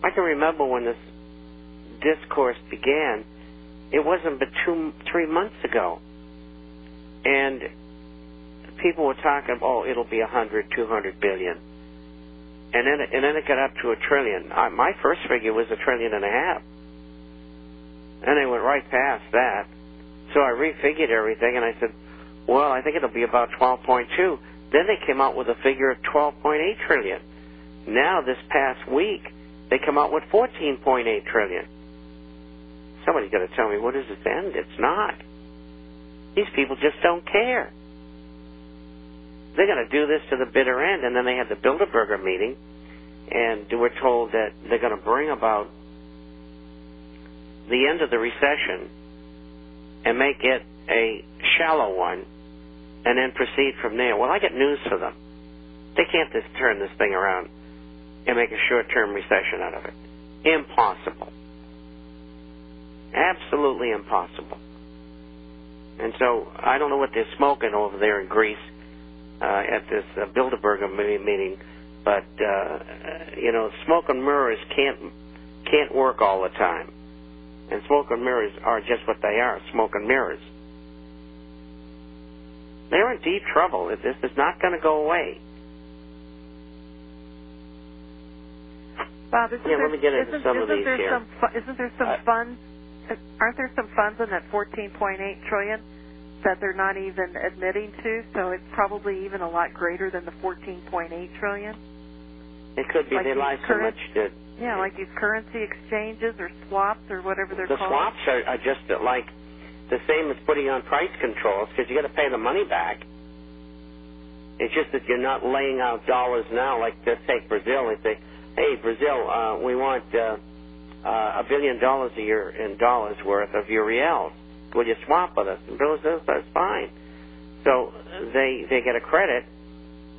I can remember when this discourse began. It wasn't but 3 months ago, and people were talking, oh, it'll be 100, 200 billion, and then it got up to $1 trillion. My first figure was $1.5 trillion, and they went right past that. So I refigured everything, and I said, well, I think it'll be about 12.2. Then they came out with a figure of 12.8 trillion. Now, this past week, they come out with 14.8 trillion. Somebody's got to tell me, what does this end? It's not. These people just don't care. They're going to do this to the bitter end, and then they had the Bilderberger meeting, and we're told that they're going to bring about the end of the recession and make it a shallow one, and then proceed from there. Well, I got news for them. They can't just turn this thing around and make a short-term recession out of it. Impossible. Absolutely impossible. And so I don't know what they're smoking over there in Greece at this Bilderberger meeting, but smoke and mirrors can't work all the time. And smoke and mirrors are just what they are, smoke and mirrors. They're in deep trouble. This is not going to go away. Bob, let me get into some of these here. Isn't there some funds? Aren't there some funds in that 14.8 trillion that they're not even admitting to? So it's probably even a lot greater than the 14.8 trillion. It could be like they lie so much that. Yeah, like these currency exchanges or swaps or whatever they're called. The swaps are just like the same as putting on price controls, because you got to pay the money back. It's just that you're not laying out dollars now. Like, let's take Brazil. They say, hey, Brazil, we want $1 billion a year in dollars worth of your reals. Will you swap with us? And Brazil says, that's fine. So they get a credit,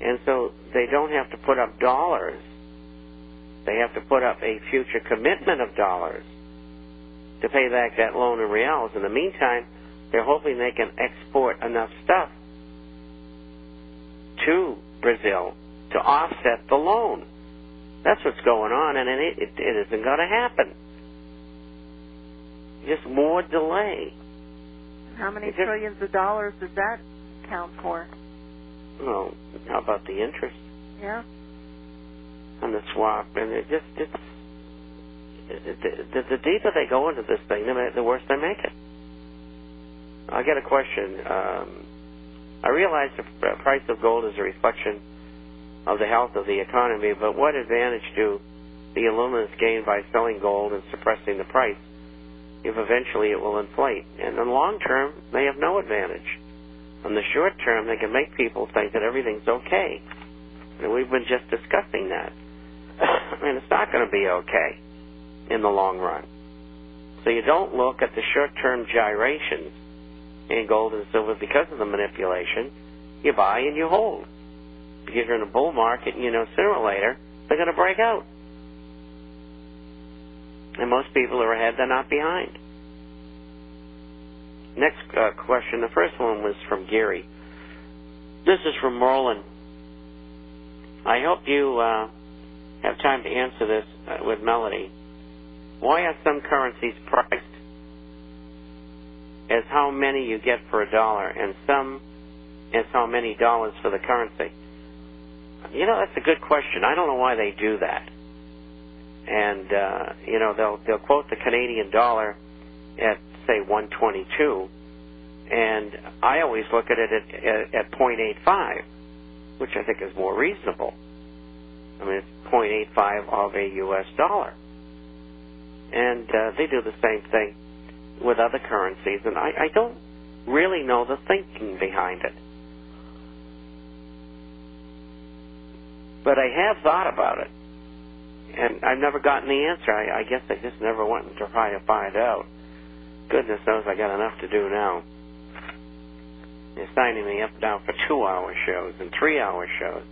and so they don't have to put up dollars. They have to put up a future commitment of dollars to pay back that loan in reals. In the meantime, they're hoping they can export enough stuff to Brazil to offset the loan. That's what's going on, and it isn't going to happen. Just more delay. How many trillions of dollars does that count for? Well, how about the interest? Yeah. On the swap, and the deeper they go into this thing, the worse they make it. I get a question. I realize the price of gold is a reflection of the health of the economy, but what advantage do the illuminists gain by selling gold and suppressing the price if eventually it will inflate? And in the long term, they have no advantage. In the short term, they can make people think that everything's okay. And we've been just discussing that. And it's not going to be okay in the long run. So you don't look at the short-term gyrations in gold and silver because of the manipulation. You buy and you hold. Because you're in a bull market, and sooner or later, they're going to break out. And most people are ahead, they're not behind. Next question. The first one was from Gary. This is from Merlin. I hope you have time to answer this with Melody. Why are some currencies priced as how many you get for $1 and some as how many dollars for the currency? That's a good question. I don't know why they do that. And, they'll quote the Canadian dollar at, say, 122, and I always look at it at 0.85, which I think is more reasonable. I mean, it's 0.85 of a U.S. dollar. And they do the same thing with other currencies, and I don't really know the thinking behind it. But I have thought about it, and I've never gotten the answer. I guess I just never went to try to find out. Goodness knows I got enough to do now. They're signing me up now for 2-hour shows and 3-hour shows.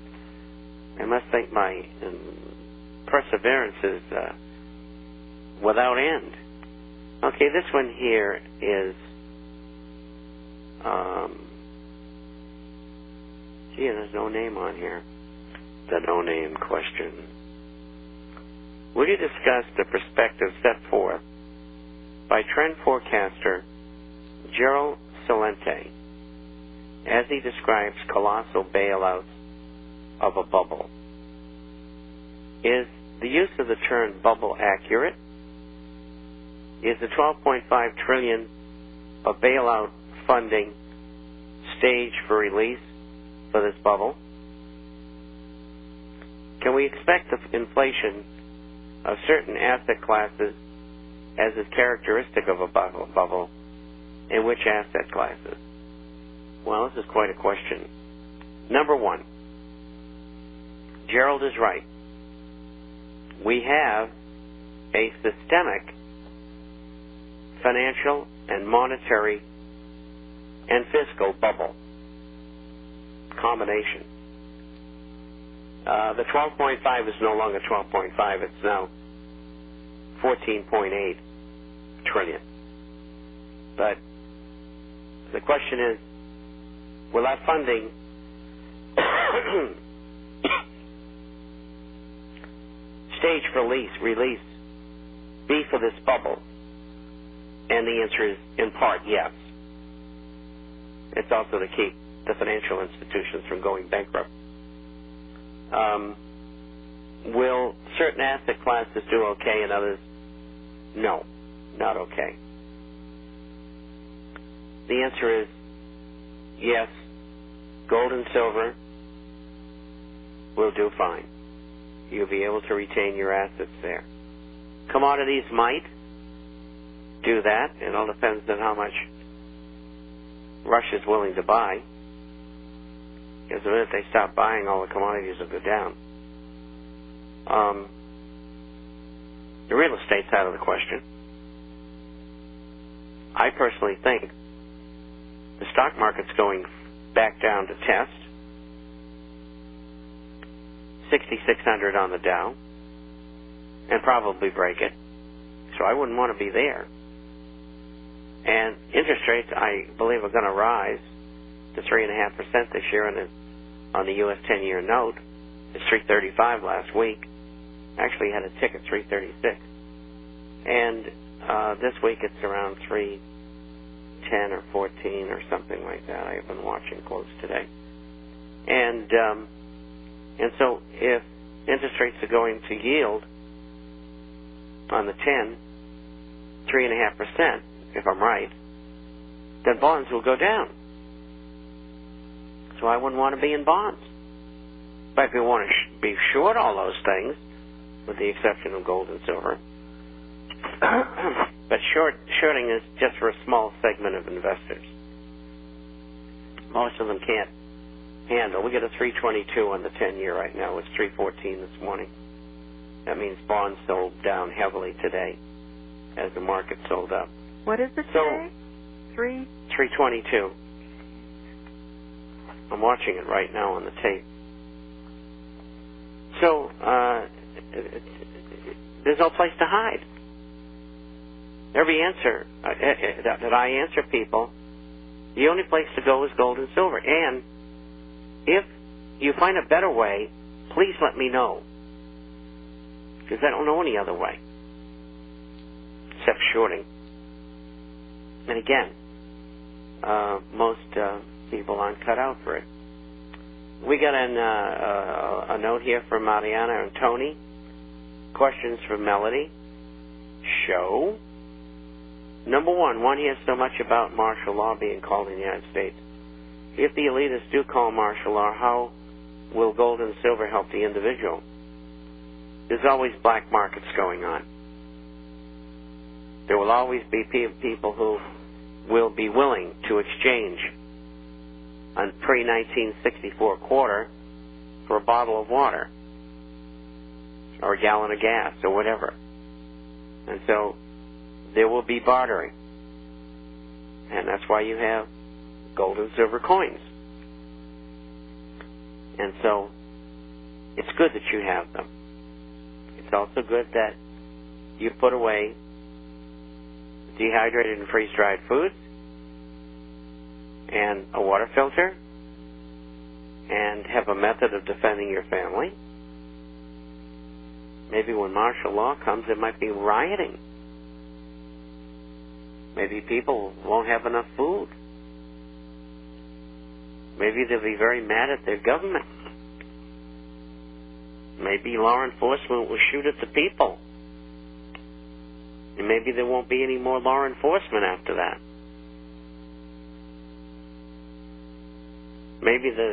I must think my perseverance is without end. Okay, this one here is, there's no name on here. The no-name question. will you discuss the perspective set forth by trend forecaster Gerald Celente as he describes colossal bailouts of a bubble? Is the use of the term bubble accurate? Is the $12.5 trillion of bailout funding staged for release for this bubble? Can we expect the inflation of certain asset classes as is characteristic of a bubble? In which asset classes? Well, this is quite a question. Number one, Gerald is right. We have a systemic financial and monetary and fiscal bubble combination. The 12.5 is no longer 12.5. It's now 14.8 trillion. But the question is, will our funding stage for release be for this bubble? And the answer is, in part, yes. It's also to keep the financial institutions from going bankrupt. Will certain asset classes do okay and others no, not okay? The answer is yes, gold and silver will do fine. You'll be able to retain your assets there. Commodities might do that. It all depends on how much Russia's willing to buy. Because the minute they stop buying, all the commodities will go down. The real estate's out of the question. I personally think the stock market's going back down to test 6,600 on the Dow and probably break it. So I wouldn't want to be there. And interest rates, I believe, are going to rise to 3.5% this year on the U.S. 10-year note. It's 3.35 last week. Actually had a tick at 3.36. And this week it's around 3.10 or 14 or something like that. I have been watching close today. And so if interest rates are going to yield on the 10, 3.5%, if I'm right, then bonds will go down. So I wouldn't want to be in bonds. But if you want to be short all those things, with the exception of gold and silver, but shorting is just for a small segment of investors. Most of them can't handle. We get a 322 on the 10-year right now. It's 314 this morning. That means bonds sold down heavily today as the market sold up. What is it today? 322. I'm watching it right now on the tape. So there's no place to hide. Every answer that I answer people, the only place to go is gold and silver. And if you find a better way, please let me know, because I don't know any other way except shorting. And again, most people aren't cut out for it. We got a note here from Mariana and Tony. Questions for Melody. Show. Number one hears so much about martial law being called in the United States. If the elitists do call martial law, how will gold and silver help the individual? There's always black markets going on. There will always be people who will be willing to exchange a pre-1964 quarter for a bottle of water or a gallon of gas or whatever. And so there will be bartering. And that's why you have gold and silver coins. And so it's good that you have them. It's also good that you put away dehydrated and freeze-dried foods and a water filter and have a method of defending your family Maybe when martial law comes, there might be rioting. Maybe people won't have enough food. Maybe they'll be very mad at their government. Maybe law enforcement will shoot at the people. And maybe there won't be any more law enforcement after that. Maybe the